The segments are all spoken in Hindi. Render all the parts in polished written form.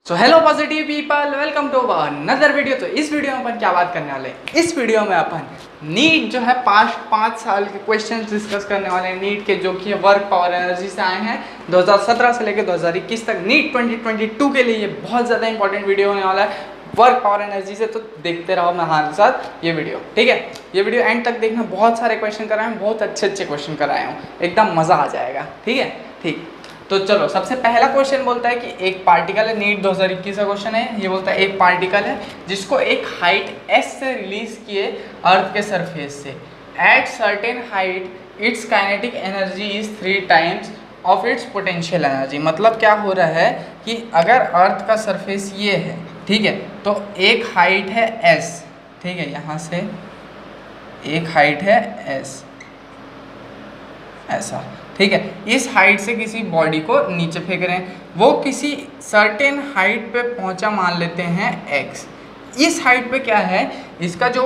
So hello positive people, welcome to another video. तो इस वीडियो में अपन क्या बात करने वाले हैं, इस वीडियो में अपन नीट जो है पाँच साल के क्वेश्चंस डिस्कस करने वाले हैं। नीट के जो कि वर्क पावर एनर्जी से आए हैं 2017 से लेकर 2021 तक। नीट 2022 के लिए ये बहुत ज़्यादा इंपॉर्टेंट वीडियो होने वाला है वर्क पावर एनर्जी से। तो देखते रहो मैं हमारे साथ ये वीडियो, ठीक है। ये वीडियो एंड तक देखना, बहुत सारे क्वेश्चन कराए हैं, बहुत अच्छे क्वेश्चन कराए हूँ, एकदम मज़ा आ जाएगा, ठीक है। ठीक, तो चलो सबसे पहला क्वेश्चन बोलता है कि एक पार्टिकल है, नीट 2021 का क्वेश्चन है। ये बोलता है एक पार्टिकल है जिसको एक हाइट s से रिलीज किए अर्थ के सरफेस से, at certain height it's kinetic energy is 3 times of its potential energy. मतलब क्या हो रहा है कि अगर अर्थ का सरफेस ये है, ठीक है, तो एक हाइट है s, ठीक है, यहाँ से एक हाइट है s ऐसा, ठीक है। इस हाइट से किसी बॉडी को नीचे फेंक रहे हैं, वो किसी सर्टेन हाइट पे पहुंचा, मान लेते हैं x। इस हाइट पे क्या है, इसका जो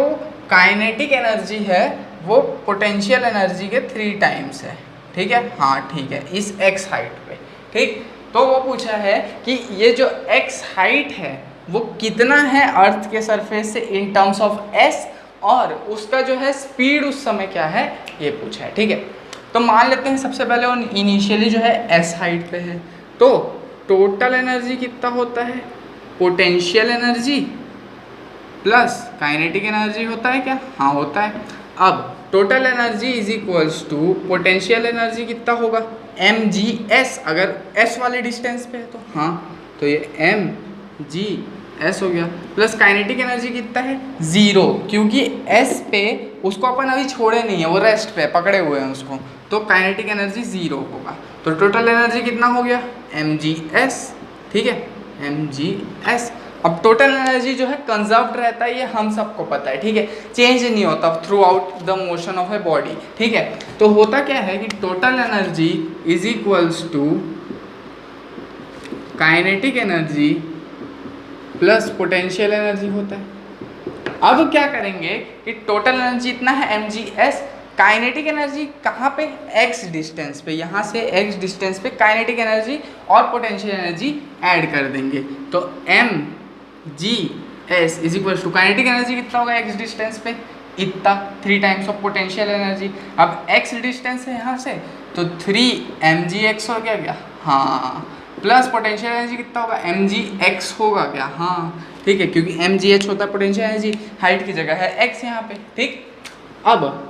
काइनेटिक एनर्जी है वो पोटेंशियल एनर्जी के 3 टाइम्स है, ठीक है। हाँ ठीक है, इस x हाइट पे, ठीक। तो वो पूछा है कि ये जो x हाइट है वो कितना है अर्थ के सरफेस से इन टर्म्स ऑफ s, और उसका जो है स्पीड उस समय क्या है, ये पूछा है, ठीक है। तो मान लेते हैं सबसे पहले वो इनिशियली जो है s हाइट पे है, तो टोटल एनर्जी कितना होता है, potential energy plus kinetic energy होता है क्या, हाँ होता है। अब total energy is equals to potential energy कितना होगा, mgs, अगर s वाले डिस्टेंस पे है तो, हाँ तो ये mgs हो गया, प्लस काइनेटिक एनर्जी कितना है 0, क्योंकि s पे उसको अपन अभी छोड़े नहीं है, वो रेस्ट पे पकड़े हुए हैं उसको, तो काइनेटिक एनर्जी 0 होगा। तो टोटल एनर्जी कितना हो गया mgs, ठीक है, mgs। अब टोटल एनर्जी जो है कंजर्व्ड रहता है, ये हम सबको पता है, ठीक है, चेंज नहीं होता throughout the motion of a body, ठीक है। तो होता क्या है कि total energy is equals to kinetic energy plus potential energy होता है। अब क्या करेंगे कि टोटल एनर्जी इतना है mgs, काइनेटिक एनर्जी कहाँ पे, x डिस्टेंस पे, यहाँ से x डिस्टेंस पे काइनेटिक एनर्जी और पोटेंशियल एनर्जी ऐड कर देंगे, तो mgs is equal to kinetic energy कितना होगा x डिस्टेंस पे, इतना 3 टाइम्स ऑफ पोटेंशियल एनर्जी। अब x डिस्टेंस है यहाँ से, तो 3 mgx हो गया, हाँ, प्लस पोटेंशियल एनर्जी कितना होगा mgx होगा क्या, हाँ ठीक है, क्योंकि mgh होता है पोटेंशियल एनर्जी, हाइट की जगह है x यहाँ पे, ठीक। अब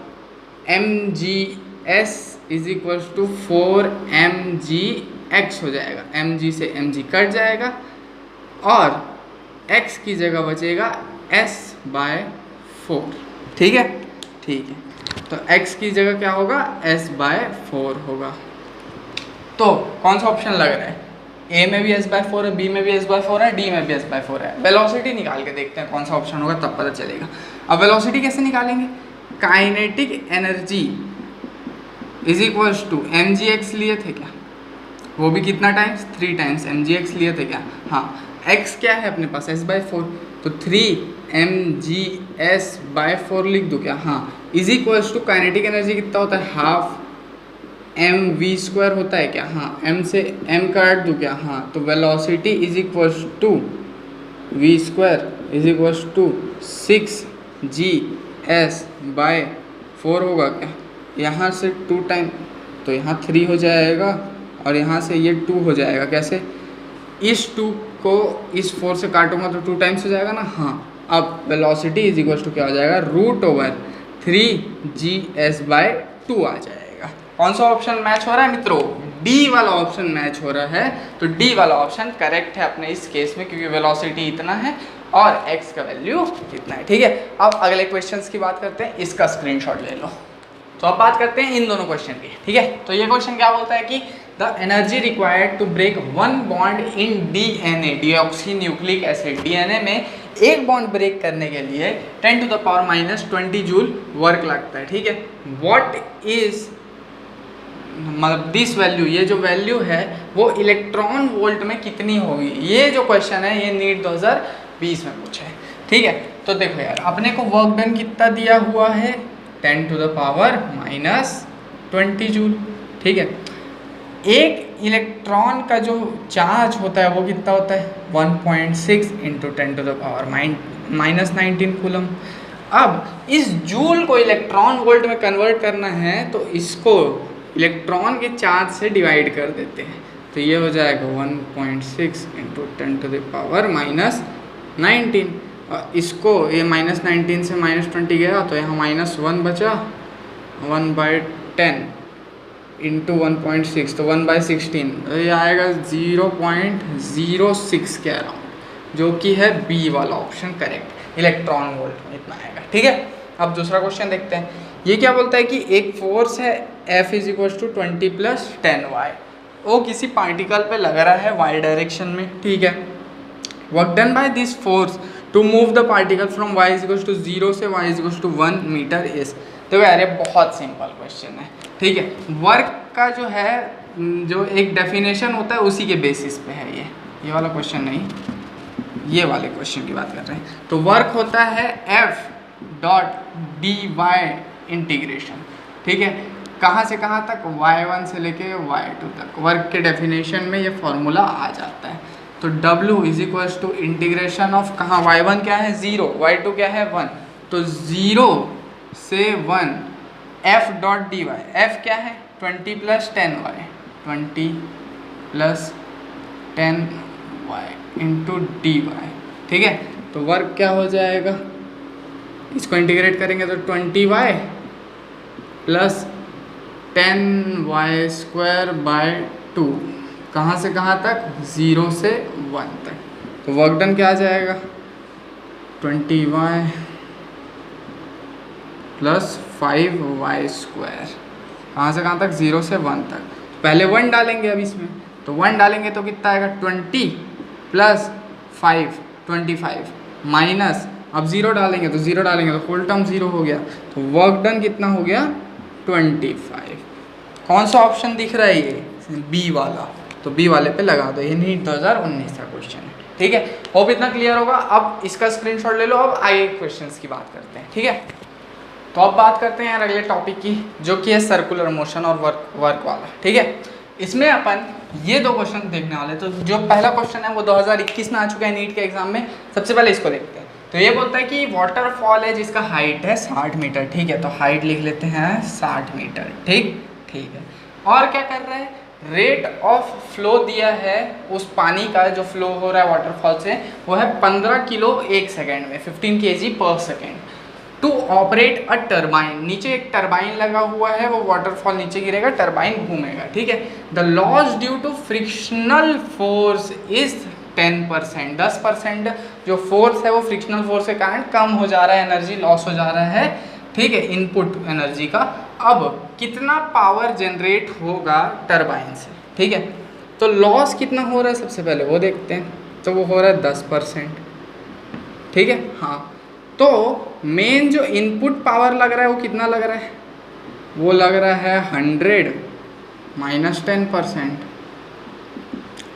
mgs is equal to 4 mgx हो जाएगा, mg से mg कट जाएगा और x की जगह बचेगा s/4, ठीक है, ठीक है। तो x की जगह क्या होगा, s/4 होगा। तो कौन सा ऑप्शन लग रहा है, ए में भी s/4 है, बी में भी s/4 है, डी में भी s/4 है। वेलोसिटी निकाल के देखते हैं कौन सा ऑप्शन होगा, तब पता चलेगा। अब वेलोसिटी कैसे निकालेंगे, kinetic energy is equals to mgx लिए थे क्या, वो भी कितना टाइम्स, 3 टाइम्स mgx लिए थे क्या, हाँ, x क्या है अपने पास s/4, तो 3 mgs/4 लिख दो क्या, हाँ, is equals to kinetic energy कितना होता है, हाफ mv² होता है क्या, हाँ, m से m काट दूँ क्या, हाँ, तो velocity is equals to v² is equals to 6gs/4 होगा क्या, यहाँ से 2 टाइम, तो यहाँ 3 हो जाएगा और यहाँ से ये 2 हो जाएगा, कैसे, इस 2 को इस 4 से काटूंगा तो 2 टाइम्स हो जाएगा ना, हाँ। अब वेलोसिटी इज इक्वल्स टू क्या हो जाएगा, √3gs/2 आ जाएगा। कौन सा ऑप्शन मैच हो रहा है मित्रों, डी वाला ऑप्शन मैच हो रहा है, तो डी वाला ऑप्शन करेक्ट है अपने इस केस में, क्योंकि वेलोसिटी इतना है और x का वैल्यू कितना है, ठीक है। अब अगले क्वेश्चंस की बात करते हैं, इसका स्क्रीनशॉट ले लो। तो अब बात करते हैं इन दोनों क्वेश्चन की, ठीक है। तो ये क्वेश्चन क्या बोलता है कि the energy required to break 1 bond in DNA, deoxy nucleic acid, DNA में एक बॉन्ड ब्रेक करने के लिए 10⁻⁻20 जूल वर्क लगता है, ठीक है। व्हाट इज, मतलब दिस वैल्यू, ये जो वैल्यू है वो इलेक्ट्रॉन वोल्ट में कितनी होगी, ये जो क्वेश्चन है ये नीट 2020 में पूछा है, ठीक है। तो देखो यार, अपने को वर्क डन कितना दिया हुआ है, 10⁻⁻20 जूल, ठीक है। एक इलेक्ट्रॉन का जो चार्ज होता है वो कितना होता है 1.6 इंटू 10⁻⁻19 कूलम। अब इस जूल को इलेक्ट्रॉन वोल्ट में कन्वर्ट करना है तो इसको इलेक्ट्रॉन के चार्ज से डिवाइड कर देते हैं, तो ये हो जाएगा 1.6 इंटू 10⁻⁻19। इसको ये -19 से -20 गया तो यहाँ -1 बचा, 1/10 इंटू 1.6 तो 1/16, तो ये आएगा 0.06 के अराउंड, जो कि है बी वाला ऑप्शन करेक्ट, इलेक्ट्रॉन वोल्ट में इतना आएगा। ठीक है, अब दूसरा क्वेश्चन देखते हैं। ये क्या बोलता है कि एक फोर्स है F = 20 + 10y, वो किसी पार्टिकल पे लग रहा है y डायरेक्शन में। ठीक है, work done by this force to move the particle from y = 0 से y = 1 मीटर इज। तो यार ये बहुत सिंपल क्वेश्चन है। ठीक है, वर्क का जो है जो एक डेफिनेशन होता है उसी के बेसिस पे है ये वाला क्वेश्चन नहीं, ये वाले क्वेश्चन की बात कर रहे हैं। तो वर्क होता है F.dy इंटीग्रेशन। ठीक है, कहाँ से कहाँ तक, y1 से लेके y2 तक। वर्क के डेफिनेशन में ये फॉर्मूला आ जाता है। तो W = इंटीग्रेशन ऑफ, कहाँ y1 क्या है 0, y2 क्या है 1, तो 0 से 1 F.dy, F क्या है 20 + 10y, 20 + 10y इंटू dy। ठीक है, तो वर्क क्या हो जाएगा, इसको इंटीग्रेट करेंगे तो 20y + 10y²/2, कहाँ से कहाँ तक 0 से 1 तक। तो वर्क डन क्या आ जाएगा 20y + 5y², कहाँ से कहाँ तक 0 से 1 तक। पहले 1 डालेंगे अब इसमें, तो 1 डालेंगे तो कितना आएगा 20 + 5 25 माइनस, अब 0 डालेंगे तो 0 डालेंगे तो फुल टर्म 0 हो गया। तो वर्क डन कितना हो गया 25। कौन सा ऑप्शन दिख रहा है ये, बी वाला, तो बी वाले पे लगा दो, ये नीट 2019 का क्वेश्चन है। ठीक है, होप इतना क्लियर होगा। अब इसका स्क्रीनशॉट ले लो। अब आगे क्वेश्चंस की बात करते हैं। ठीक है, तो अब बात करते हैं यार अगले टॉपिक की, जो कि है सर्कुलर मोशन और वर्क वाला। ठीक है, इसमें अपन ये दो क्वेश्चन देखने वाले। तो जो पहला क्वेश्चन है वो 2021 में आ चुका है नीट के एग्जाम में। सबसे पहले इसको देखते हैं। तो ये बोलता है कि वाटरफॉल है जिसका हाइट है 60 मीटर। ठीक है, तो हाइट लिख लेते हैं 60 मीटर। ठीक है, और क्या कर रहा है, रेट ऑफ फ्लो दिया है उस पानी का जो फ्लो हो रहा है वाटरफॉल से, वो है 15 किलो 1 सेकेंड में, 15 kg/s। To operate a turbine, नीचे एक टरबाइन लगा हुआ है, वो वाटरफॉल नीचे गिरेगा, टरबाइन घूमेगा। ठीक है, the loss due to frictional force is 10%, 10% जो फोर्स है वो फ्रिक्शनल फोर्स के कारण कम हो जा रहा है, एनर्जी लॉस हो जा रहा है। ठीक है, इनपुट एनर्जी का। अब कितना पावर जनरेट होगा टरबाइन से। ठीक है, तो लॉस कितना हो रहा है सबसे पहले वो देखते हैं। तो वो हो रहा है 10%। ठीक है, हाँ, तो मेन जो इनपुट पावर लग रहा है वो कितना लग रहा है, वो लग रहा है 100 - 10%,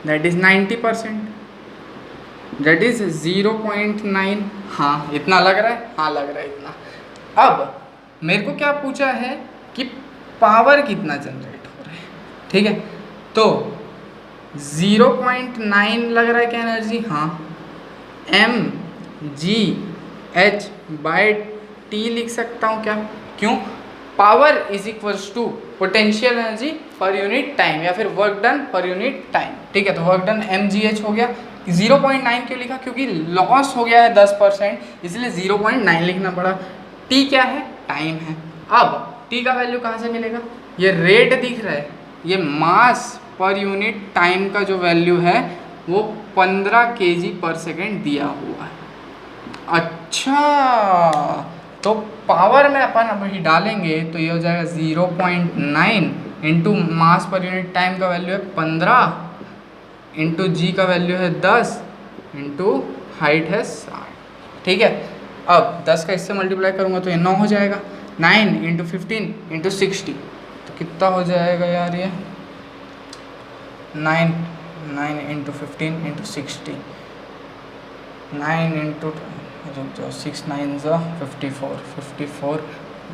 दैट इज 90%, दैट इज 0.9। हाँ, इतना लग रहा है, हाँ लग रहा है इतना। अब मेरे को क्या पूछा है कि पावर कितना जनरेट हो रहा है। ठीक है, तो 0.9 लग रहा है क्या एनर्जी, हाँ, mgh/t लिख सकता हूँ क्या, क्यों, power = potential energy per unit time या फिर work done per unit time. ठीक है, तो वर्क डन mgh हो गया। 0.9 क्यों लिखा, क्योंकि लॉस हो गया है 10%, इसलिए 0.9 लिखना पड़ा। t क्या है, टाइम है। अब t का वैल्यू कहाँ से मिलेगा, ये रेट दिख रहा है, ये मास पर यूनिट टाइम का जो वैल्यू है वो 15 kg/s दिया हुआ है। अच्छा, तो पावर में अपन अभी डालेंगे तो ये हो जाएगा 0.9 into mass per unit time का वैल्यू है 15 इंटू जी का वैल्यू है 10 इंटू हाइट है 60। ठीक है, अब 10 का इससे मल्टीप्लाई करूँगा तो ये 9 हो जाएगा। 9 इंटू 15 इंटू 60, तो कितना हो जाएगा यार ये 9 into 15 into 60, 9 into 6 9 54, 54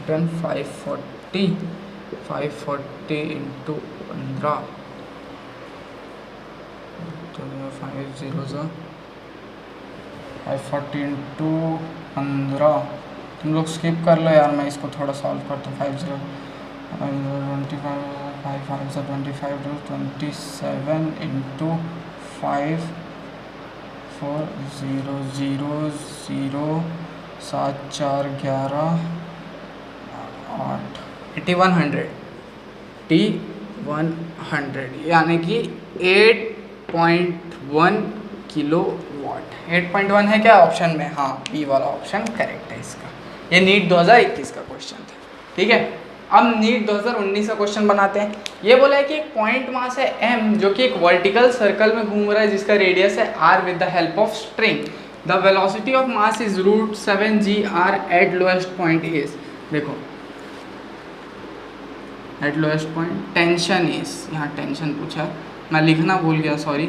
done 540 into 15 तो 5 0 सा 540 इंटू 15, तुम लोग स्किप कर लो यार, मैं इसको थोड़ा सॉल्व करता हूँ। 5 0 25 5 5 से 25 27 इंटू 5 4 0 0 0 7 4 11 8 8100 T100 यानी कि 8.1 किलो वाट। 8.1 है क्या ऑप्शन में? हाँ, बी वाला ऑप्शन करेक्ट है इसका। ये नीट 2021 का क्वेश्चन था, ठीक है। अब नीट 2019 का क्वेश्चन बनाते हैं। ये बोला है कि एक पॉइंट मास है m जो कि एक वर्टिकल सर्कल में घूम रहा है जिसका रेडियस है r with the help of string. The velocity of mass is √7 g r at lowest point is. देखो at lowest point tension is, यहाँ टेंशन पूछा है, मैं लिखना भूल गया, सॉरी।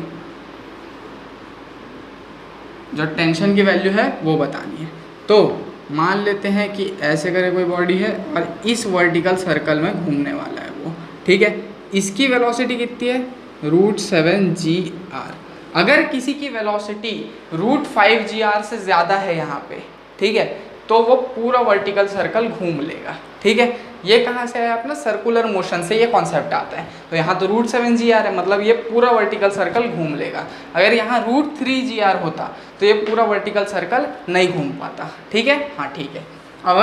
जो टेंशन की वैल्यू है वो बतानी है। तो मान लेते हैं कि ऐसे करे कोई बॉडी है और इस वर्टिकल सर्कल में घूमने वाला है वो, ठीक है। इसकी वेलोसिटी कितनी है? √7 g r। अगर किसी की वेलोसिटी √5 g r से ज़्यादा है यहाँ पे, ठीक है, तो वो पूरा वर्टिकल सर्कल घूम लेगा, ठीक है। ये कहाँ से है? अपना सर्कुलर मोशन से ये कॉन्सेप्ट आता है। तो यहाँ तो √7 g r है, मतलब ये पूरा वर्टिकल सर्कल घूम लेगा। अगर यहाँ √3 g r होता तो ये पूरा वर्टिकल सर्कल नहीं घूम पाता, ठीक है। हाँ ठीक है। अब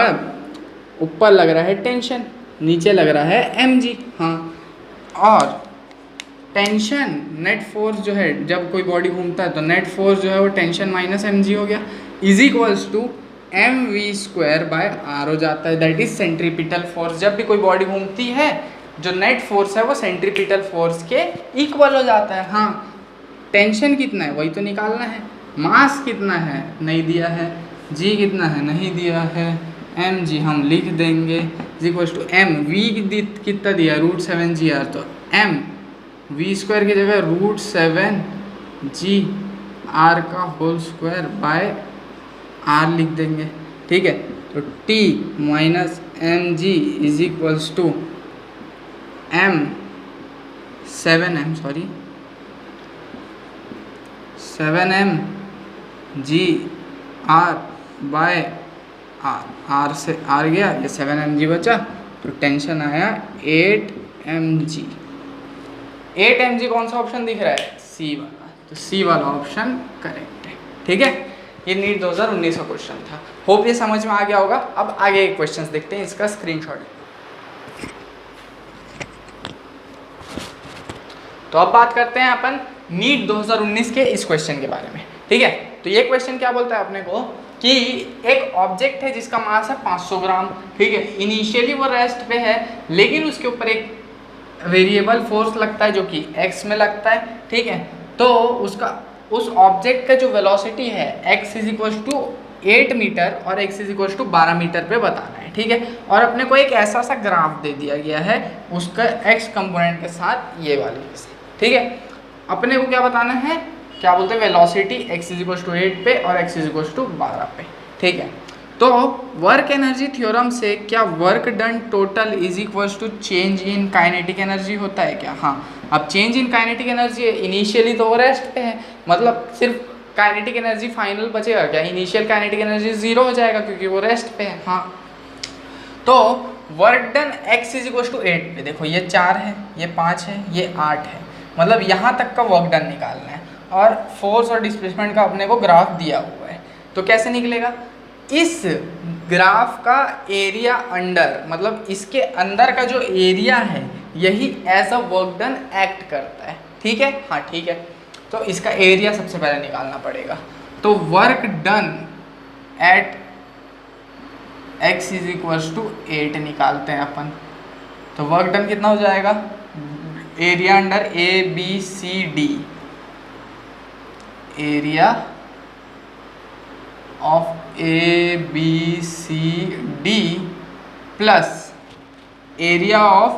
ऊपर लग रहा है टेंशन, नीचे लग रहा है mg, हाँ। और टेंशन नेट फोर्स जो है, जब कोई बॉडी घूमता है तो नेट फोर्स जो है वो टेंशन माइनस mg हो गया, इज इक्वल्स टू mv²/r हो जाता है। That is centripetal force. जब भी कोई बॉडी घूमती है जो नेट फोर्स है वो सेंट्रीपिटल फोर्स के इक्वल हो जाता है। हाँ, टेंशन कितना है वही तो निकालना है। मास कितना है नहीं दिया है, g कितना है नहीं दिया है, mg हम लिख देंगे is equals to m v कितना दिया √7 g r, तो m v² की जगह √7 g r का होल स्क्वायर बाय r लिख देंगे, ठीक है। तो t minus m g is equals to m 7m g r बाय r से r गया, ये 7mg बचा, तो टेंशन आया 8mg। 8mg कौन सा ऑप्शन दिख रहा है? सी वाला। तो सी वाला ऑप्शन करेक्ट है, ठीक है। ये नीट 2019 का क्वेश्चन था। होप ये समझ में आ गया होगा। अब आगे एक क्वेश्चन देखते हैं, इसका स्क्रीनशॉट। तो अब बात करते हैं अपन नीट 2019 के इस क्वेश्चन के बारे में, ठीक है। तो ये क्वेश्चन क्या बोलता है अपने को कि एक ऑब्जेक्ट है जिसका मास है 500 ग्राम, ठीक है। इनिशियली वो रेस्ट पे है, लेकिन उसके ऊपर एक वेरिएबल फोर्स लगता है जो कि x में लगता है, ठीक है। तो उस ऑब्जेक्ट का जो वेलोसिटी है x is equal to 8 metre और x is equal to 12 metre पे बताना है, ठीक है। और अपने को एक ऐसा सा ग्राफ दे दिया गया है उसका x कंपोनेंट के साथ ये वाली, ठीक है। अपने को क्या बताना है, क्या बोलते हैं, velocity x is equal to 8 पे और x इज इक्वल टू 12 पे, ठीक है। तो वर्क एनर्जी थ्योरम से क्या work done total is equal to change in kinetic energy होता है क्या? हाँ। अब change in kinetic energy initially तो वो रेस्ट पे है, मतलब सिर्फ काइनेटिक एनर्जी फाइनल बचेगा क्या? इनिशियल काइनेटिक एनर्जी 0 हो जाएगा क्योंकि वो रेस्ट पे है, हाँ। तो work done x is equal to 8 पे, देखो ये 4 है, ये 5 है, ये 8 है, मतलब यहाँ तक का वर्क डन निकालना है। और फोर्स और डिस्प्लेसमेंट का अपने को ग्राफ दिया हुआ है, तो कैसे निकलेगा? इस ग्राफ का एरिया अंडर, मतलब इसके अंदर का जो एरिया है यही as a work done act करता है, ठीक है। हाँ ठीक है। तो इसका एरिया सबसे पहले निकालना पड़ेगा। तो work done at x is equal to 8 निकालते हैं अपन। तो वर्क डन कितना हो जाएगा? Area under ABCD, area of ABCD plus area of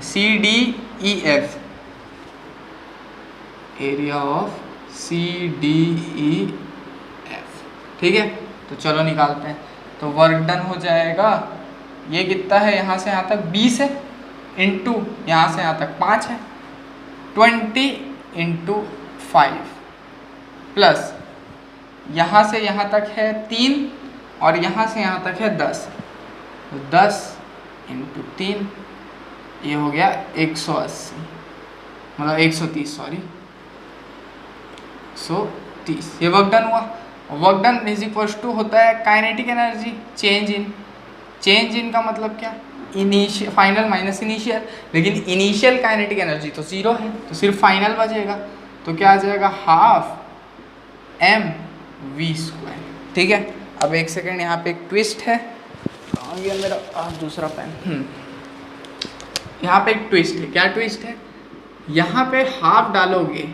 CDEF, area of CDEF, ठीक है। तो चलो निकालते हैं। तो वर्क डन हो जाएगा, ये कितना है, यहाँ से यहाँ तक 20 है, इंटू यहाँ से यहाँ तक 5 है, 20/5 प्लस यहाँ से यहाँ तक है 3 और यहाँ से यहाँ तक है 10, तो 10/3 ये हो गया 180, मतलब 130 सॉरी 130। ये वर्क डन हुआ। Work done is equal to होता है kinetic energy change in. Change in का मतलब क्या, इनिशियल फाइनल माइनस इनिशियल, लेकिन इनिशियल काइनेटिक एनर्जी तो 0 है, तो सिर्फ फाइनल बचेगा, तो क्या आ जाएगा 12mv²। ठीक है, अब एक सेकेंड, यहाँ पे एक ट्विस्ट है, आ गया मेरा दूसरा पेन। यहाँ पे एक ट्विस्ट है। क्या ट्विस्ट है, यहाँ पे हाफ डालोगे,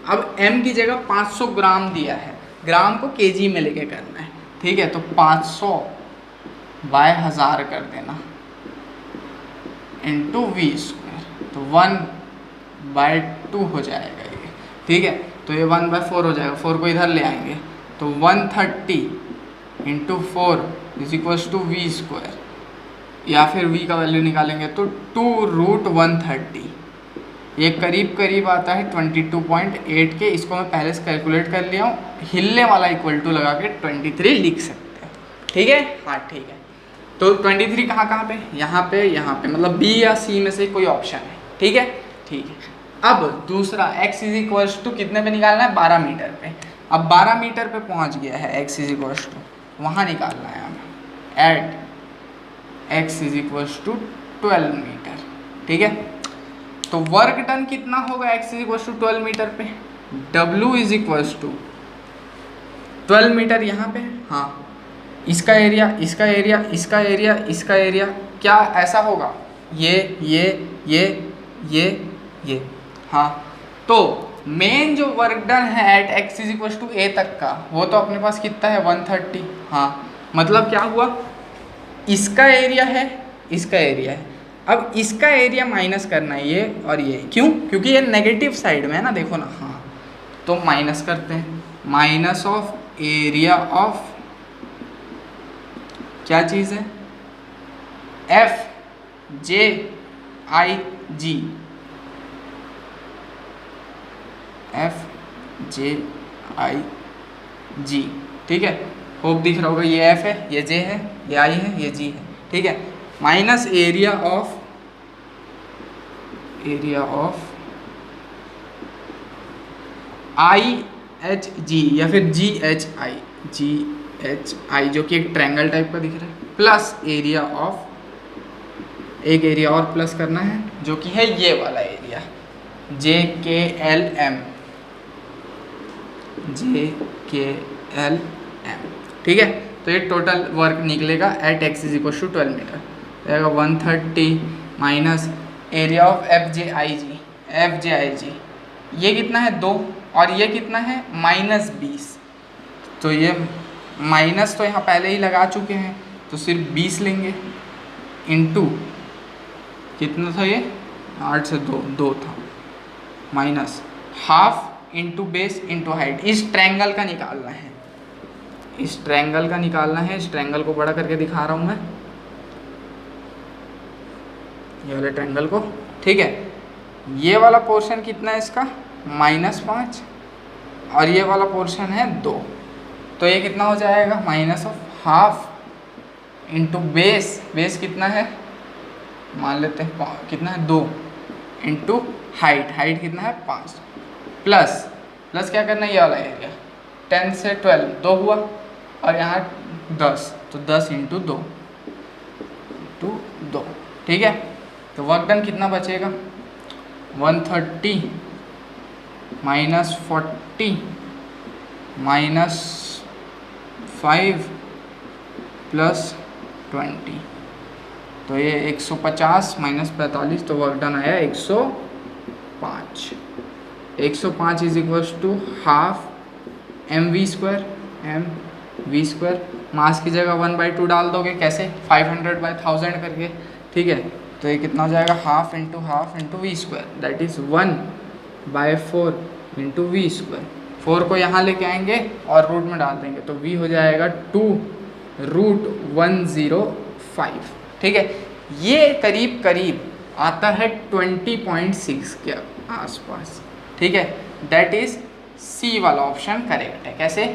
अब m की जगह 500 ग्राम दिया है, ग्राम को केजी में लेके करना है। ठीक है, तो 500/1000 कर देना इंटू v², तो 1/2 हो जाएगा ये। ठीक है, तो ये 1/4 हो जाएगा, 4 को इधर ले आएंगे, तो 130 into 4 is equals to v², या फिर v का वैल्यू निकालेंगे तो 2√130, ये करीब करीब आता है 22.8 के। इसको मैं पहले से कैलकुलेट कर लिया हूँ, हिलने वाला इक्वल टू लगा के 23 लिख सकते हैं। ठीक है, हाँ ठीक है। तो 23 कहाँ पे, यहाँ पे, मतलब बी या सी में से कोई ऑप्शन है। ठीक है, ठीक है। अब दूसरा x इज इक्वल्स टू कितने पे निकालना है, 12 मीटर पे। अब 12 मीटर पे पहुँच गया है, x इज इक्वल्स टू वहाँ निकालना है हमें, at x is equals to 12 metre. ठीक है, तो वर्क डन कितना होगा x is equals to 12 metre पे, w is equals to 12 metre यहाँ पे, हाँ इसका एरिया, इसका एरिया, इसका एरिया, इसका एरिया, क्या ऐसा होगा, ये, हाँ। तो मेन जो वर्क डन है at x is equals to a तक का, वो तो अपने पास कितना है 130, हाँ। मतलब क्या हुआ, इसका एरिया है, इसका एरिया है, अब इसका एरिया माइनस करना है ये और ये, क्यों, क्योंकि ये नेगेटिव साइड में है ना, देखो ना, हाँ। तो माइनस करते हैं, माइनस ऑफ एरिया ऑफ क्या चीज़ है, FJIG, FJIG। ठीक है, होप दिख रहा होगा, ये F है, ये J है, ये I है, ये G है। ठीक है, माइनस एरिया ऑफ IHG या फिर GHI, जो कि एक ट्रायंगल टाइप का दिख रहा है, प्लस एरिया ऑफ, एक एरिया और प्लस करना है जो कि है ये वाला एरिया, JKLM। ठीक है, तो ये टोटल वर्क निकलेगा at x is equal to 12 metre, रहेगा 130 माइनस एरिया ऑफ FJIG, ये कितना है 2, और ये कितना है -20, तो ये माइनस तो यहाँ पहले ही लगा चुके हैं, तो सिर्फ 20 लेंगे, इंटू कितना था ये, 8 से 2 था, minus half into base into height. इस ट्रायंगल का निकालना है, इस ट्रायंगल को बड़ा करके दिखा रहा हूँ मैं, ये वाले ट्रायंगल को। ठीक है, ये वाला पोर्शन कितना है इसका, -5, और ये वाला पोर्शन है 2, तो ये कितना हो जाएगा, minus of half into base कितना है, मान लेते हैं कितना है 2, इंटू हाइट कितना है 5, प्लस क्या करना है, ये वाला एरिया 10 से 12 2 हुआ, और यहाँ 10, तो 10 इंटू 2। ठीक है, तो वर्क डन कितना बचेगा, 130 -40 -5 + 20, तो ये 150 -45, तो वर्क डन आया 105। 105 is equals to half mv², mass की जगह 1/2 डाल दोगे, कैसे, 500/1000 करके। ठीक है, तो ये कितना हो जाएगा, half into v², that is 1/4 into v²। 4 को यहाँ लेके आएंगे और रूट में डाल देंगे, तो v हो जाएगा 2√105। ठीक है, ये करीब आता है 20.6 के आसपास, ठीक है। दैट इज सी वाला ऑप्शन करेक्ट है। कैसे,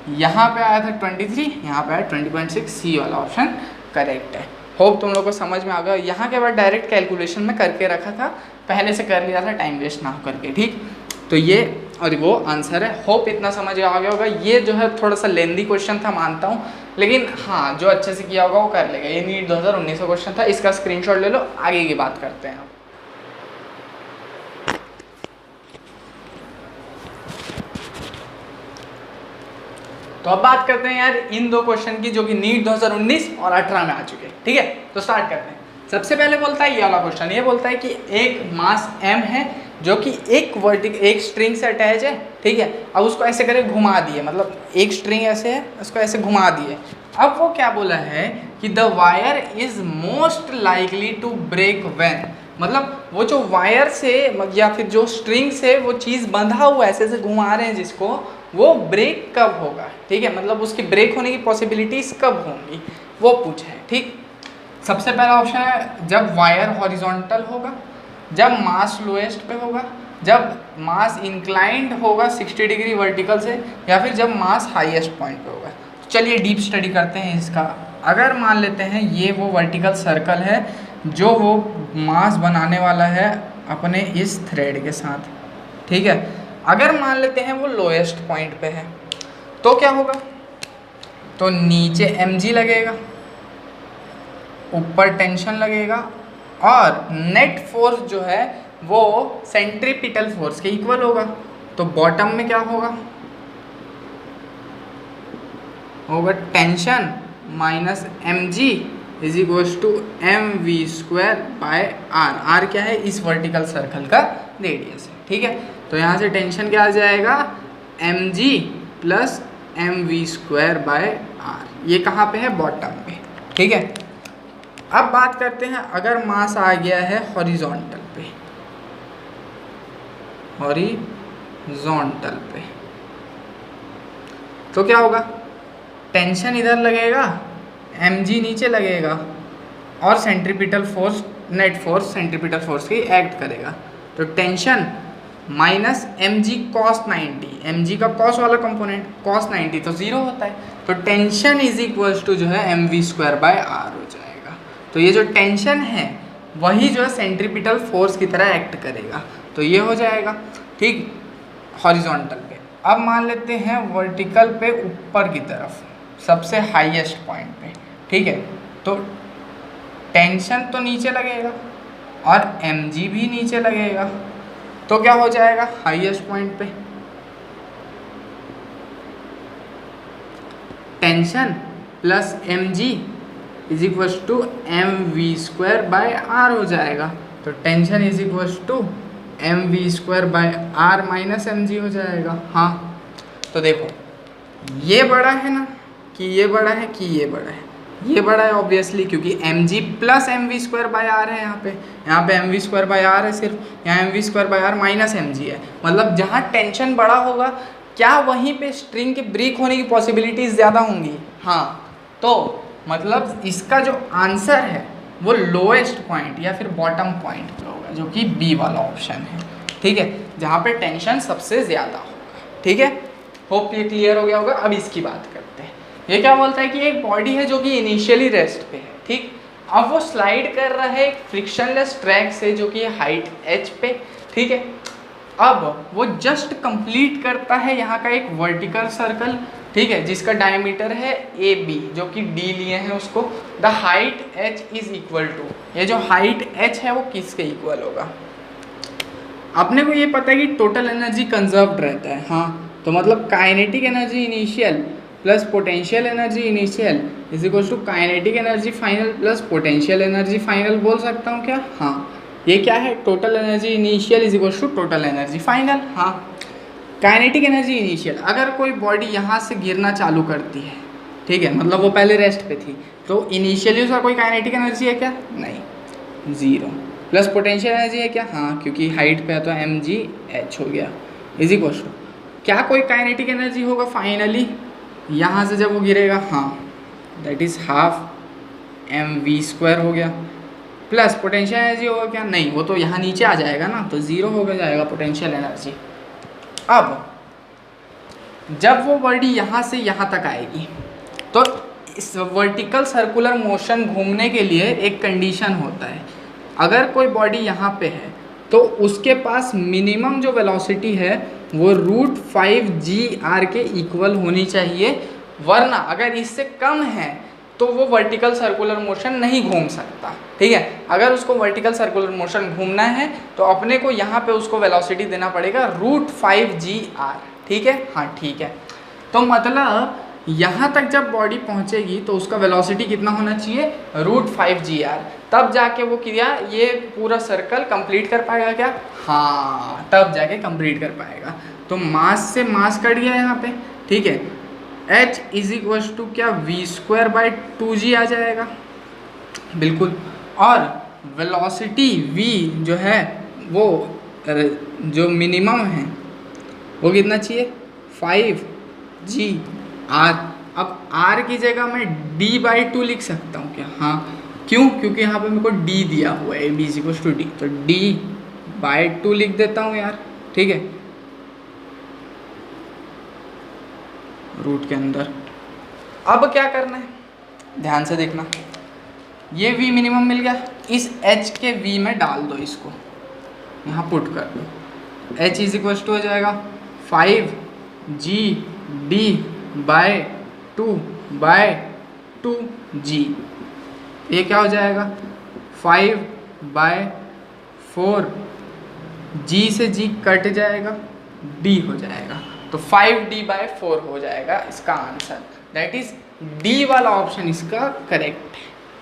यहाँ पे आया था 23, यहाँ पे आया 20.6, सी वाला ऑप्शन करेक्ट है। होप तुम लोग को समझ में आ गया। यहाँ के बाद डायरेक्ट कैलकुलेशन में करके रखा था, पहले से कर लिया था टाइम वेस्ट ना करके, ठीक। तो ये और वो आंसर है। होप इतना समझ आ गया होगा। ये जो है थोड़ा सा लेंदी क्वेश्चन था मानता हूँ, लेकिन हाँ जो अच्छे से किया होगा वो कर लेगा। ये नीट 2019 का क्वेश्चन था, इसका स्क्रीनशॉट ले लो। आगे की बात करते हैं। तो अब बात करते हैं यार इन दो क्वेश्चन की जो कि नीट 2019 और 18 में आ चुके हैं, ठीक है। तो स्टार्ट करते हैं। सबसे पहले बोलता है ये वाला क्वेश्चन, ये बोलता है कि एक मास m है जो कि एक स्ट्रिंग से अटैच है, ठीक है। अब उसको ऐसे करके घुमा दिए, मतलब एक स्ट्रिंग ऐसे है, उसको ऐसे घुमा दिए। अब वो क्या बोला है कि the wire is most likely to break when, मतलब वो जो वायर से या फिर जो स्ट्रिंग से वो चीज़ बंधा हुआ ऐसे ऐसे घुमा रहे हैं जिसको, वो ब्रेक कब होगा, ठीक है। मतलब उसकी ब्रेक होने की पॉसिबिलिटीज कब होंगी वो पूछा है, ठीक। सबसे पहला ऑप्शन है जब वायर हॉरिजॉन्टल होगा, जब मास लोएस्ट पे होगा, जब मास इंक्लाइंड होगा 60 डिग्री वर्टिकल से, या फिर जब मास हाईएस्ट पॉइंट पे होगा। तो चलिए डीप स्टडी करते हैं इसका। अगर मान लेते हैं ये वो वर्टिकल सर्कल है जो वो मास बनाने वाला है अपने इस थ्रेड के साथ, ठीक है। अगर मान लेते हैं वो लोएस्ट पॉइंट पे है तो क्या होगा, तो नीचे mg लगेगा, ऊपर टेंशन लगेगा, और नेट फोर्स जो है वो सेंट्रीपिटल फोर्स के इक्वल होगा। तो बॉटम में क्या होगा, होगा tension minus mg is equals to mv² by r। r क्या है, इस वर्टिकल सर्कल का रेडियस है, ठीक है। तो यहाँ से टेंशन क्या आ जाएगा, mg plus mv² by r। ये कहाँ पे है, बॉटम पे, ठीक है। अब बात करते हैं अगर मास आ गया है हॉरिजॉन्टल पे, हॉरिजॉन्टल पे तो क्या होगा, टेंशन इधर लगेगा, mg नीचे लगेगा, और centripetal force, net force centripetal force की एक्ट करेगा। तो tension minus mg cos 90, mg का cos वाला कंपोनेंट cos 90 तो जीरो होता है। तो टेंशन इज इक्वल्स टू जो है mv² बाय r हो जाएगा। तो ये जो टेंशन है वही जो है सेंट्रीपिटल फोर्स की तरह एक्ट करेगा, तो ये हो जाएगा, ठीक, हॉरिजॉन्टल पे। अब मान लेते हैं वर्टिकल पे ऊपर की तरफ सबसे हाईएस्ट पॉइंट पे, ठीक है। तो टेंशन तो नीचे लगेगा और mg भी नीचे लगेगा, तो क्या हो जाएगा हाईएस्ट पॉइंट पे, tension plus mg is equals to mv² by r हो जाएगा। तो tension is equals to mv² by r minus mg हो जाएगा। हाँ, तो देखो ये बड़ा है ना कि ये बड़ा है कि ये बड़ा है, ये बड़ा है ऑब्वियसली, क्योंकि mg plus mv² by r है। यहाँ पे mv² बाय r है सिर्फ, यहाँ mv² by r minus mg है। मतलब जहाँ टेंशन बड़ा होगा क्या वहीं पे स्ट्रिंग के ब्रेक होने की पॉसिबिलिटीज ज़्यादा होंगी। हाँ, तो मतलब इसका जो आंसर है वो लोएस्ट पॉइंट या फिर बॉटम पॉइंट पे होगा, जो कि बी वाला ऑप्शन है, ठीक है, जहाँ पे टेंशन सबसे ज़्यादा होगा, ठीक है। होप ये क्लियर हो गया होगा। अब इसकी बात करते हैं। ये क्या बोलता है कि एक बॉडी है जो कि इनिशियली रेस्ट पे है, ठीक। अब वो स्लाइड कर रहा है एक फ्रिक्शनलेस ट्रैक से जो कि हाइट h पे, ठीक है। अब वो जस्ट कंप्लीट करता है यहाँ का एक वर्टिकल सर्कल, ठीक है, जिसका डायमीटर है AB, जो कि D लिए हैं उसको। The height h is equal to, ये जो हाइट h है वो किसके इक्वल होगा। अपने को ये पता है कि टोटल एनर्जी कंजर्व्ड रहता है, हाँ, तो मतलब kinetic energy initial plus potential energy initial is equal to kinetic energy final plus potential energy final बोल सकता हूँ क्या। हाँ, ये क्या है, total energy initial is equal to total energy final. हाँ, काइनेटिक एनर्जी इनिशियल, अगर कोई बॉडी यहाँ से गिरना चालू करती है, ठीक है, मतलब वो पहले रेस्ट पे थी, तो इनिशियली उसका कोई काइनेटिक एनर्जी है क्या, नहीं, जीरो। प्लस पोटेंशियल एनर्जी है क्या, हाँ, क्योंकि हाइट पे है तो mgh हो गया, इज इक्वल टू क्या कोई काइनेटिक एनर्जी होगा फाइनली यहाँ से जब वो गिरेगा, हाँ, दैट इज़ हाफ mv² हो गया। प्लस पोटेंशियल एनर्जी होगा क्या, नहीं, वो तो यहाँ नीचे आ जाएगा ना, तो ज़ीरो हो जाएगा पोटेंशियल एनर्जी। अब जब वो बॉडी यहाँ से यहाँ तक आएगी तो इस वर्टिकल सर्कुलर मोशन घूमने के लिए एक कंडीशन होता है। अगर कोई बॉडी यहाँ पे है तो उसके पास मिनिमम जो वेलोसिटी है वो √5 के इक्वल होनी चाहिए, वरना अगर इससे कम है तो वो वर्टिकल सर्कुलर मोशन नहीं घूम सकता। ठीक है, अगर उसको वर्टिकल सर्कुलर मोशन घूमना है तो अपने को यहाँ पे उसको वेलोसिटी देना पड़ेगा √5 ठीक है, हाँ ठीक है। तो मतलब यहाँ तक जब बॉडी पहुँचेगी तो उसका वेलोसिटी कितना होना चाहिए, √5 तब जाके वो क्रिया ये पूरा सर्कल कंप्लीट कर पाएगा क्या, हाँ तब जाके कंप्लीट कर पाएगा। तो मास से मास कट गया यहाँ पे, ठीक है, h = क्या v²/2g आ जाएगा, बिल्कुल। और वेलोसिटी v जो है वो जो मिनिमम है वो कितना चाहिए, 5g r। अब r की जगह मैं d/2 लिख सकता हूँ क्या, हाँ, क्यों, क्योंकि यहाँ पे मेरे को d दिया हुआ है, b = d, तो d/2 लिख देता हूँ यार, ठीक है, रूट के अंदर। अब क्या करना है, ध्यान से देखना, ये v मिनिमम मिल गया, इस h के v में डाल दो, इसको यहाँ पुट कर दो, h = हो जाएगा 5gd/2/2g। ये क्या हो जाएगा, 5/4, g से g कट जाएगा, d हो जाएगा, तो 5d/4 हो जाएगा इसका आंसर। दैट इज डी वाला ऑप्शन इसका करेक्ट है,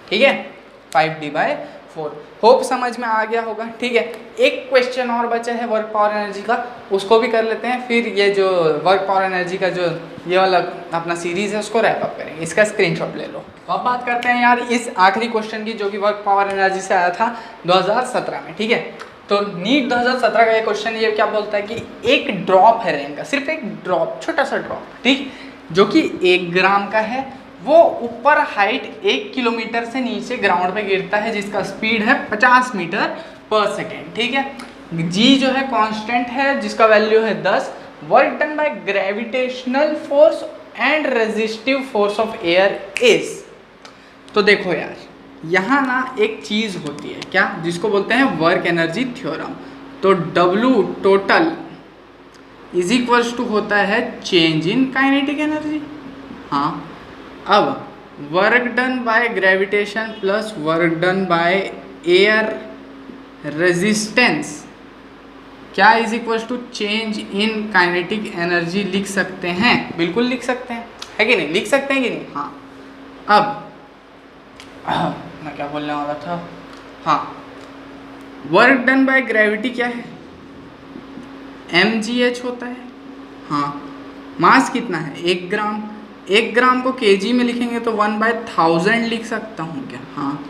ठीक है, 5d/4। होप समझ में आ गया होगा, ठीक है। एक क्वेश्चन और बचा है वर्क पावर एनर्जी का, उसको भी कर लेते हैं, फिर ये जो वर्क पावर एनर्जी का जो ये वाला अपना सीरीज है उसको रैप अप करेंगे। इसका स्क्रीनशॉट ले लो। अब बात करते हैं यार इस आखिरी क्वेश्चन की, जो कि वर्क पावर एनर्जी से आया था 2017 में, ठीक है। तो नीट 2017 का ये क्वेश्चन ये क्या बोलता है कि एक ड्रॉप है रेन का, सिर्फ एक ड्रॉप, छोटा सा ड्रॉप, ठीक, जो कि 1 ग्राम का है, वो ऊपर हाइट 1 किलोमीटर से नीचे ग्राउंड पे गिरता है, जिसका स्पीड है 50 मीटर पर सेकेंड, ठीक है। जी जो है कांस्टेंट है, जिसका वैल्यू है 10। Work done by gravitational force and resistive force of air is. तो देखो यार, यहाँ ना एक चीज़ होती है क्या, जिसको बोलते हैं वर्क एनर्जी थ्योरम। तो W total is equals to होता है चेंज इन काइनेटिक एनर्जी। हाँ, अब work done by gravitation plus work done by air resistance क्या is equals to change in kinetic energy लिख सकते हैं, बिल्कुल लिख सकते हैं, है कि नहीं, लिख सकते हैं कि नहीं। हाँ, अब मैं क्या बोलने वाला था, हाँ, वर्क डन बाय ग्रेविटी क्या है, mgh होता है। हाँ, मास कितना है, 1 ग्राम, 1 ग्राम को kg में लिखेंगे तो 1/1000 लिख सकता हूँ क्या। हाँ,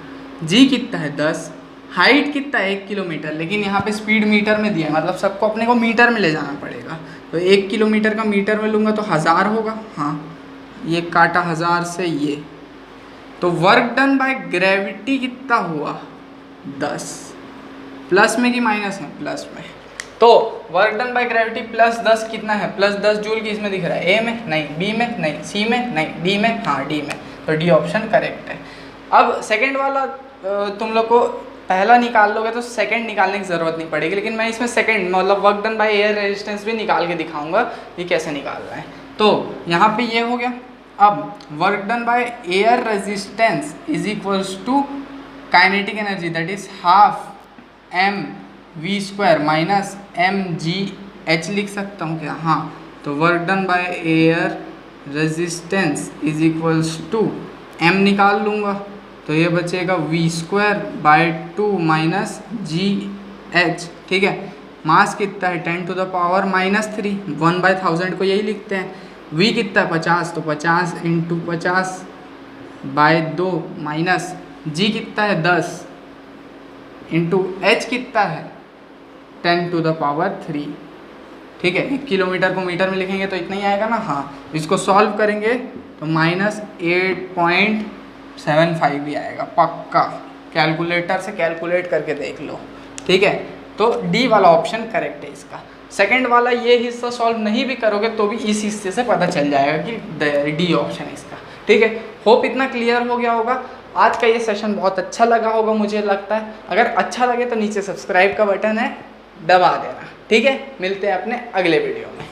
g कितना है 10, हाइट कितना है 1 किलोमीटर, लेकिन यहाँ पे स्पीड मीटर में दिया है, मतलब सबको अपने को मीटर में ले जाना पड़ेगा, तो 1 किलोमीटर का मीटर में लूँगा तो 1000 होगा। हाँ, ये काटा 1000 से ये, तो वर्क डन बाय ग्रेविटी कितना हुआ 10, प्लस में कि माइनस में, प्लस में। तो work done by gravity plus 10 कितना है, प्लस 10 जूल की इसमें दिख रहा है, ए में नहीं, बी में नहीं, सी में नहीं, डी में, हाँ डी में, तो डी ऑप्शन करेक्ट है। अब सेकंड वाला तुम लोग को पहला निकाल लोगे तो सेकंड निकालने की ज़रूरत नहीं पड़ेगी, लेकिन मैं इसमें सेकंड मतलब work done by air resistance भी निकाल के दिखाऊंगा कि कैसे निकालना है। तो यहाँ पे ये हो गया। अब work done by air resistance is equals to kinetic energy, that is half mv² minus mgh लिख सकता हूँ क्या। हाँ, तो work done by air resistance is equals to m निकाल लूँगा तो ये बचेगा v²/2 माइनस gh, ठीक है। मास कितना है 10⁻³ 1/1000 को यही लिखते हैं। v कितना है 50, तो 50 × 50/2 माइनस g कितना है 10 इंटू h कितना है 10⁻3, ठीक है। 1 किलोमीटर को मीटर में लिखेंगे तो इतना ही आएगा ना। हाँ, इसको सॉल्व करेंगे तो -8.75 भी आएगा पक्का, कैलकुलेटर से कैलकुलेट करके देख लो, ठीक है। तो डी वाला ऑप्शन करेक्ट है इसका। सेकंड वाला ये हिस्सा सॉल्व नहीं भी करोगे तो भी इस हिस्से से पता चल जाएगा कि डी ऑप्शन है इसका, ठीक है। होप इतना क्लियर हो गया होगा। आज का ये सेशन बहुत अच्छा लगा होगा मुझे लगता है। अगर अच्छा लगे तो नीचे सब्सक्राइब का बटन है, दबा देना, ठीक है। मिलते हैं अपने अगले वीडियो में।